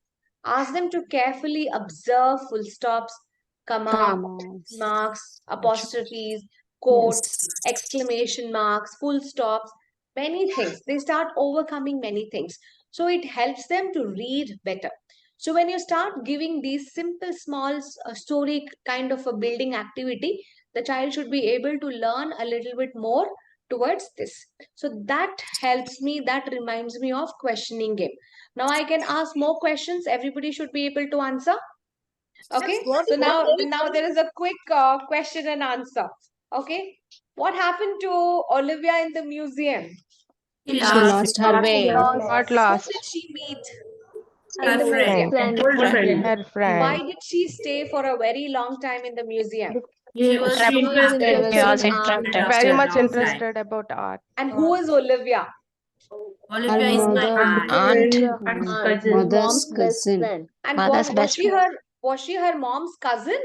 Ask them to carefully observe full stops, comma, marks, apostrophes, quotes, exclamation marks, full stops, many things. They start overcoming many things. So it helps them to read better. So when you start giving these simple, small story kind of a building activity, the child should be able to learn a little bit more towards this. So that helps me, that reminds me of questioning game. Now I can ask more questions. Everybody should be able to answer. Okay, so now there is a quick question and answer. Okay, What happened to Olivia in the museum? She She lost lost her way. Got Who lost. did she meet her in the friend. museum? Her Why friend. did she stay for a very long time in the museum? She was She She was interested She was interested in about art. it interested. after Very a much long time. interested about art. And who is Olivia? Olivia is my aunt. Aunt. Art's cousin. Mom's Mother's best cousin. friend. And Mother's was best she her mom's cousin?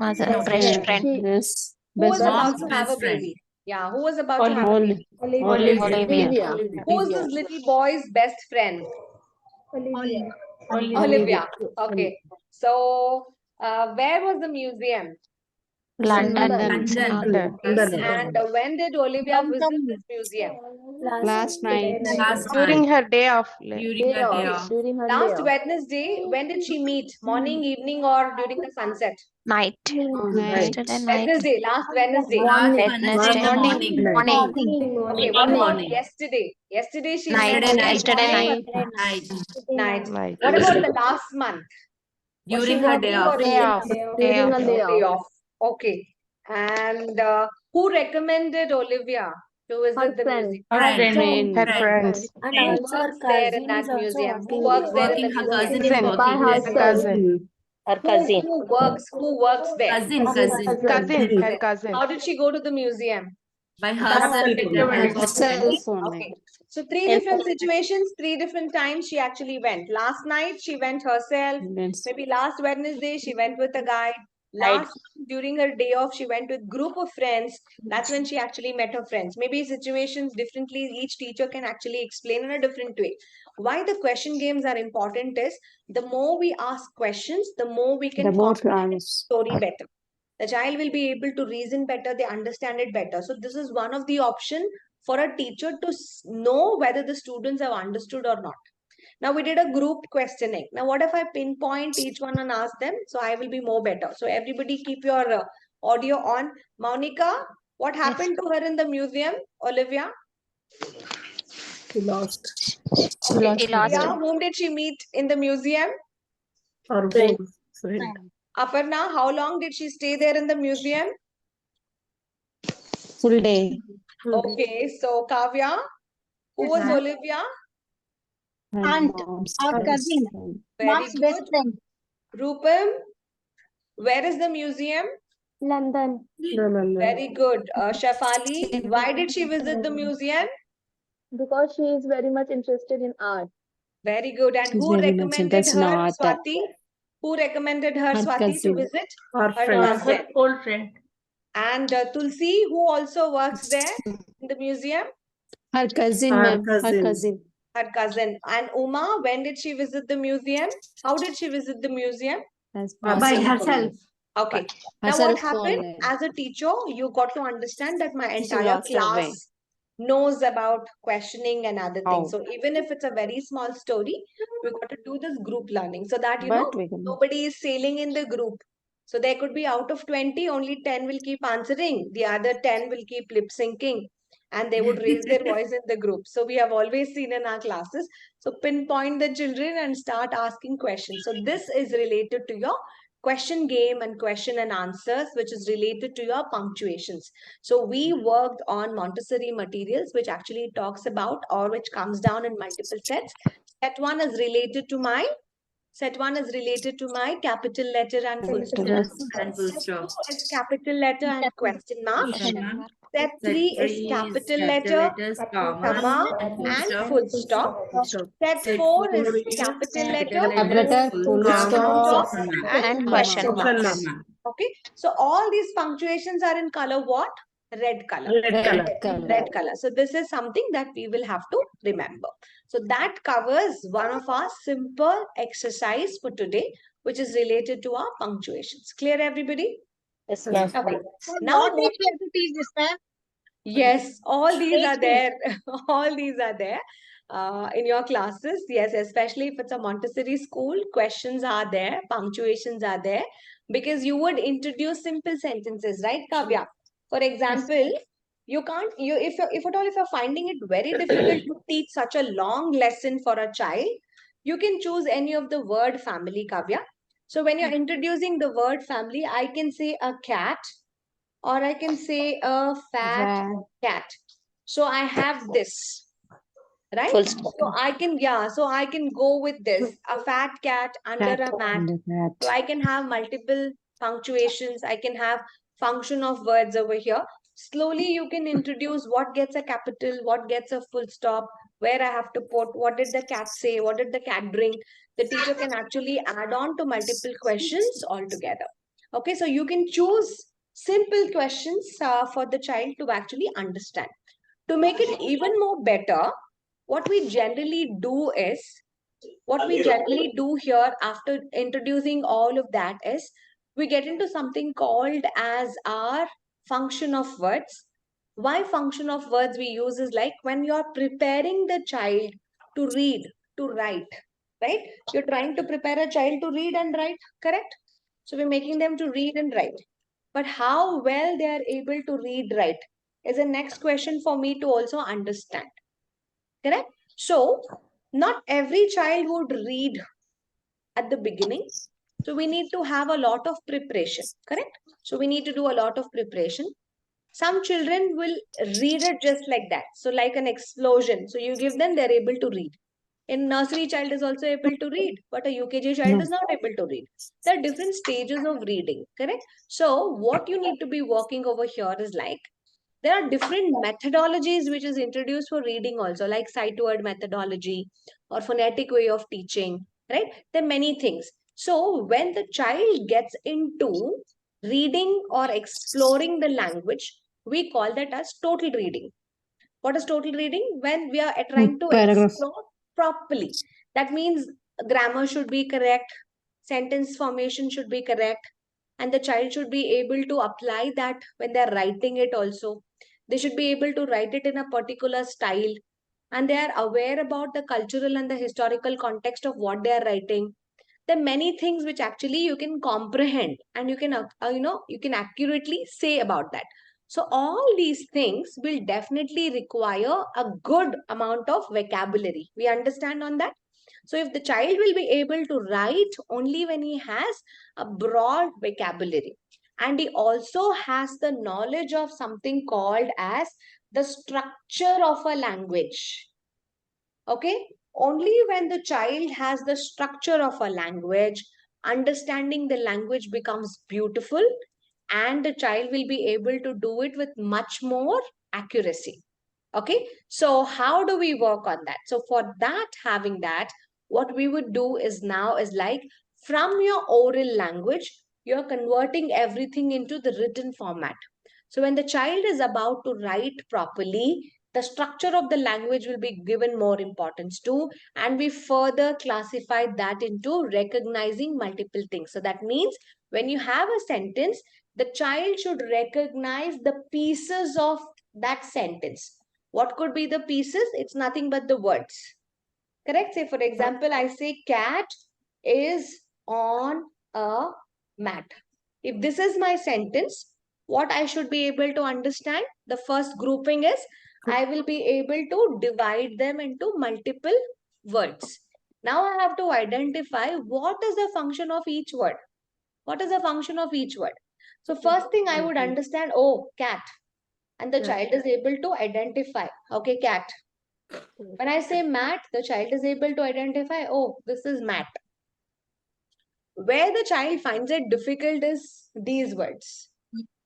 mother No. best friend. Yes. Who was Best about Mom's to have a best friend. baby? Yeah, who was about to have a Ol baby? Olivia. Olivia. Who is this little boy's best friend? Olivia. Olivia. Okay. So, where was the museum? London. London. And when did Olivia visit this museum? Last night. Last During night. her day off. During her day off. During her day Last off. Wednesday, when did she meet? Morning, evening, or during the sunset? Night. Night. Yesterday night. Wednesday, last Wednesday. Last Morning. Wednesday in the morning. Morning. Okay, what about yesterday? Yesterday she met Night. in Yesterday morning, night. Night. night. Night. What about the last month? Was she During her day working or off. Day off. Day During off. her day day off. off? Okay. And who recommended Olivia to Her visit the friend. museum? Friend. Her friends. And Who also her works there in cousin that is also museum? Who working works there. there in the Working. Her museum? cousin is Cousin. By working there. Her herself. cousin. Who works there? Cousin. Cousin. Her cousin. How did she go to the museum? By By herself. Herself only. Okay. So three different situations, three different times she actually went. Last night she went herself. Yes. Maybe last Wednesday she went with a guide. Last during her day off she went with group of friends. That's when she actually met her friends. Maybe situations differently. Each teacher can actually explain in a different way. Why the question games are important is the more we ask questions, the more we can The more comprehend the hours. story better. The child will be able to reason better, they understand it better. So this is one of the option for a teacher to know whether the students have understood or not. Now we did a group questioning. Now what if I pinpoint each one and ask them? So I will be more better. So everybody keep your audio on. Monica, what happened to her in the museum? Olivia? She lost. Okay. She lost. Priya, whom did she meet in the museum? Her friend. Aparna, how long did she stay there in the museum? Full day. Okay, so Kavya, who was Olivia? Her Aunt, mom's our best cousin, friend. Very mom's best good. friend. Rupam, where is the museum? London. Very good. Shafali, why did she visit the museum? Because she is very much interested in art. Very good. And She's who very much recommended interested in her, art. Swati? Who recommended her, Her Swati, to cousin. visit? Her Her friend. cousin. Her old friend. And Tulsi, who also works there in the museum? Her cousin, ma'am. Her cousin. Her cousin. And Uma, when did she visit the museum? How did she visit the museum? By herself. Okay. Now what Herself happened? only. As a teacher, you got to understand that my She entire lost her way. class knows about questioning and other things. How? So even if it's a very small story, we got to do this group learning so that But we can. nobody is sailing in the group. So there could be out of 20, only 10 will keep answering. The other 10 will keep lip syncing and they would raise their voice in the group. So we have always seen in our classes. So pinpoint the children and start asking questions. So this is related to your question game and question and answers, which is related to your punctuations. So we worked on Montessori materials, which actually talks about or which comes down in multiple sets. Set one is related to my capital letter and full stop. And full stop. Is capital letter and question mark. Comma. Set Set 3 is 3 is capital letter, commas, comma, and and full full stop. Set Set 4 is 4 capital capital letter, letters, full stop, stop, and question mark. marks. Okay, so all these punctuations are in color what? Red color. Red color. Red color. So this is something that we will have to remember. So that covers one of our simple exercise for today, which is related to our punctuations. Clear, everybody? Yes. Okay. So Now, what age we have to teach this, ma'am? yes, all these are Age there. All these are there in your classes. Yes, especially if it's a Montessori school, questions are there, punctuations are there, because you would introduce simple sentences, right, Kavya? For example, you can't, if at all, if you're finding it very difficult to teach such a long lesson for a child, you can choose any of the word family, Kavya. So when you're introducing the word family, I can say a cat, or I can say a fat Rat. cat. So I have this, right? Full stop. So I can, so I can go with this, a fat cat under Rat a mat. and a rat. So I can have multiple punctuations. I can have function of words over here. Slowly you can introduce what gets a capital, what gets a full stop, where I have to put, what did the cat say, what did the cat drink. The teacher can actually add on to multiple questions altogether. Okay, so you can choose simple questions for the child to actually understand. To make it even more better, what we generally do is, what we generally do here after introducing all of that is, we get into something called as our function of words. Why function of words we use is like when you're preparing the child to read, to write, right? You're trying to prepare a child to read and write, correct? So we're making them to read and write. But how well they are able to read, write is the next question for me to also understand. Correct? So, not every child would read at the beginning. So, we need to have a lot of preparation. Correct? So, we need to do a lot of preparation. Some children will read it just like that. So, like an explosion. So, you give them, they're able to read. In nursery, child is also able to read, but a UKG child No. is not able to read. There are different stages of reading. Correct? So, what you need to be working over here is like, there are different methodologies which is introduced for reading also, like sight word methodology or phonetic way of teaching, right? There are many things. So when the child gets into reading or exploring the language, we call that as total reading. What is total reading? When we are trying to Paragraph. explore properly. That means grammar should be correct, sentence formation should be correct, and the child should be able to apply that when they're writing it also. They should be able to write it in a particular style, and they are aware about the cultural and the historical context of what they are writing. There are many things which actually you can comprehend, and you can you can accurately say about that. So all these things will definitely require a good amount of vocabulary. We understand on that. So if the child will be able to write only when he has a broad vocabulary, and he also has the knowledge of something called as the structure of a language. Okay, only when the child has the structure of a language, understanding the language becomes beautiful, and the child will be able to do it with much more accuracy. Okay, so how do we work on that? So for that, having that, what we would do is now is like, from your oral language, you're converting everything into the written format. So when the child is about to write properly, the structure of the language will be given more importance to, and we further classify that into recognizing multiple things. So that means when you have a sentence, the child should recognize the pieces of that sentence. What could be the pieces? It's nothing but the words. Correct? Say, for example, I say cat is on a mat. If this is my sentence, what I should be able to understand, the first grouping is, I will be able to divide them into multiple words. Now I have to identify what is the function of each word. What is the function of each word? So first thing I would understand, oh, cat. And the child is able to identify, okay, cat. When I say mat, the child is able to identify, oh, this is mat. Where the child finds it difficult is these words.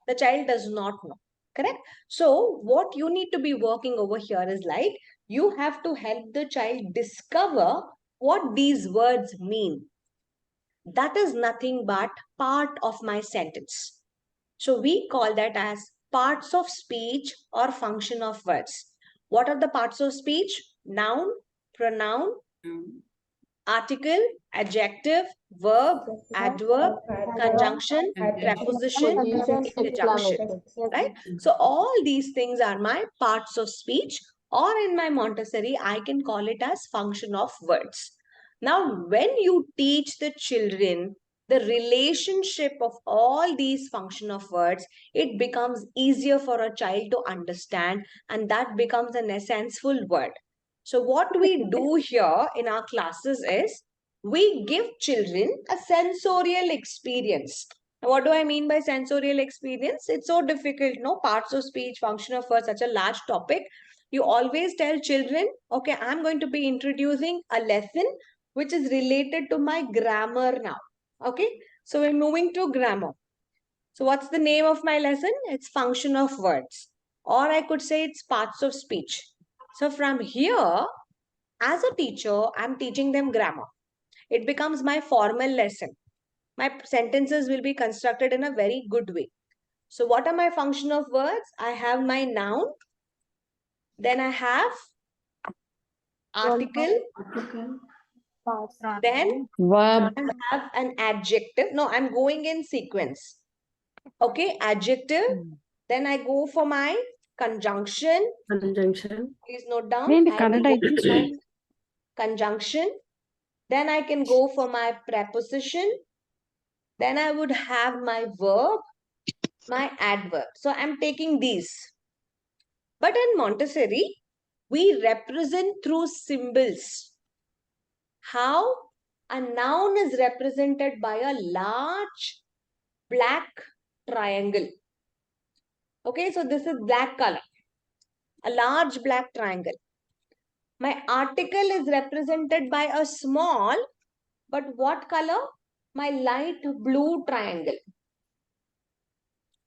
The child does not know. Correct? So, what you need to be working over here is like, you have to help the child discover what these words mean. That is nothing but part of my sentence. So, we call that as parts of speech or function of words. What are the parts of speech? Noun, pronoun, article, adjective, verb, adverb, conjunction, preposition, interjunction, right? So all these things are my parts of speech, or in my Montessori, I can call it as function of words. Now, when you teach the children the relationship of all these function of words, it becomes easier for a child to understand, and that becomes an essential word. So what we do here in our classes is, we give children a sensorial experience. Now, what do I mean by sensorial experience? It's so difficult, no? Parts of speech, function of words, such a large topic. You always tell children, okay, I'm going to be introducing a lesson which is related to my grammar now. Okay, so we're moving to grammar. So what's the name of my lesson? It's function of words. Or I could say it's parts of speech. So from here, as a teacher, I'm teaching them grammar. It becomes my formal lesson. My sentences will be constructed in a very good way. So what are my function of words? I have my noun. Then I have article. Then Verb. I have an adjective. No, I'm going in sequence. Okay, adjective. Then I go for my conjunction. Conjunction. Please note down. Maybe I will Kannada go is for my conjunction. Then I can go for my preposition. Then I would have my verb, my adverb. So I'm taking these. But in Montessori, we represent through symbols. How? A noun is represented by a large black triangle. Okay, so this is black color. A large black triangle. My article is represented by a small, but what color? My light blue triangle.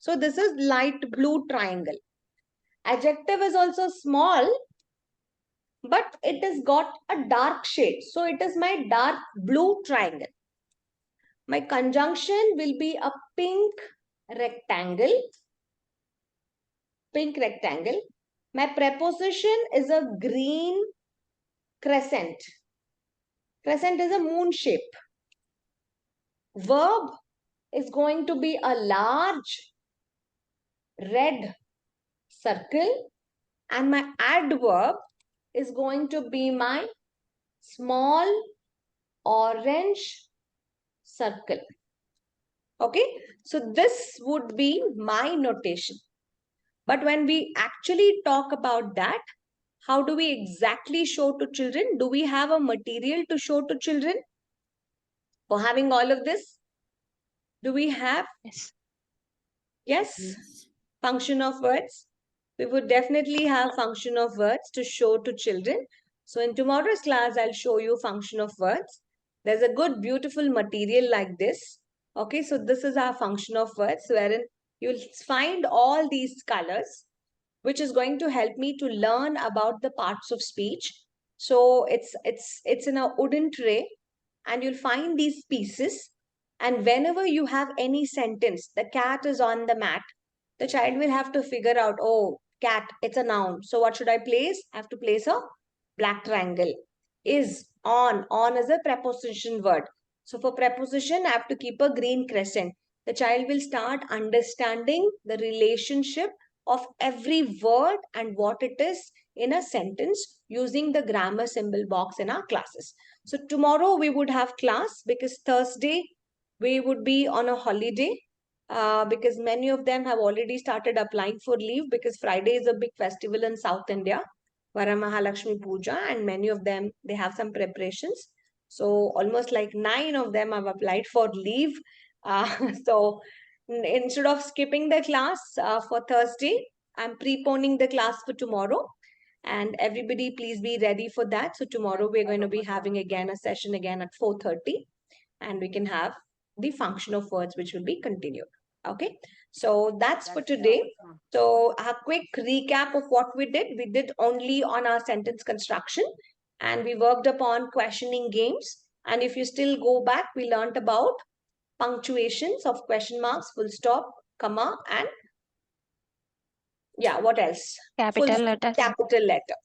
So this is light blue triangle. Adjective is also small, but it has got a dark shade. So it is my dark blue triangle. My conjunction will be a pink rectangle. Pink rectangle. My preposition is a green crescent. Crescent is a moon shape. Verb is going to be a large red circle, and my adverb is going to be my small orange circle. Okay, so this would be my notation. But when we actually talk about that, how do we exactly show to children? Do we have a material to show to children for having all of this? Do we have? Yes. Yes. Function of words. We would definitely have function of words to show to children. So in tomorrow's class, I'll show you function of words. There's a good, beautiful material like this. Okay, so this is our function of words, wherein you'll find all these colors, which is going to help me to learn about the parts of speech. So it's in a wooden tray, and you'll find these pieces. And whenever you have any sentence, the cat is on the mat, the child will have to figure out, oh, cat, it's a noun. So what should I place? I have to place a black triangle. Is, on is a preposition word. So for preposition, I have to keep a green crescent. The child will start understanding the relationship of every word and what it is in a sentence using the grammar symbol box in our classes. So tomorrow we would have class because Thursday we would be on a holiday. Because many of them have already started applying for leave because Friday is a big festival in South India, Varamahalakshmi Puja, and many of them, they have some preparations. So almost like 9 of them have applied for leave. So instead of skipping the class for Thursday, I'm preponing the class for tomorrow. And everybody please be ready for that. So tomorrow we're going to be having again a session again at 4:30, and we can have the function of words which will be continued. Okay, so that's for today. So a quick recap of what we did. We did only on our sentence construction, and we worked upon questioning games. And if you still go back, we learned about punctuations of question marks, full stop, comma, and yeah, what else? Capital letters. Capital letter.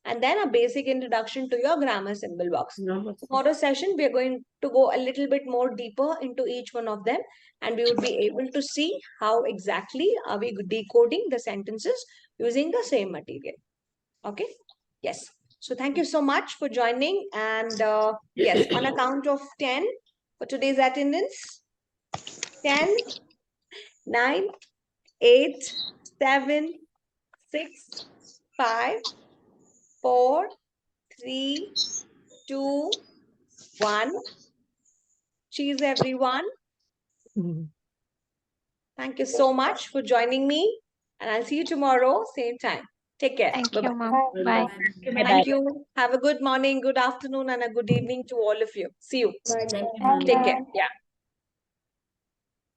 And then a basic introduction to your grammar symbol box. Tomorrow's session, we are going to go a little bit more deeper into each one of them, and we would be able to see how exactly are we decoding the sentences using the same material. Okay? Yes. So thank you so much for joining. And yes, on a count of 10 for today's attendance. 10, 9, 8, 7, 6, 5, 4, 3, 2, 1. Cheese, everyone. Thank you so much for joining me. And I'll see you tomorrow, same time. Take care. Thank Bye-bye. you, ma'am. Bye. Thank you. Have a good morning, good afternoon, and a good evening to all of you. See you. Bye. Thank you, Bye. ma'am. Take care. Yeah.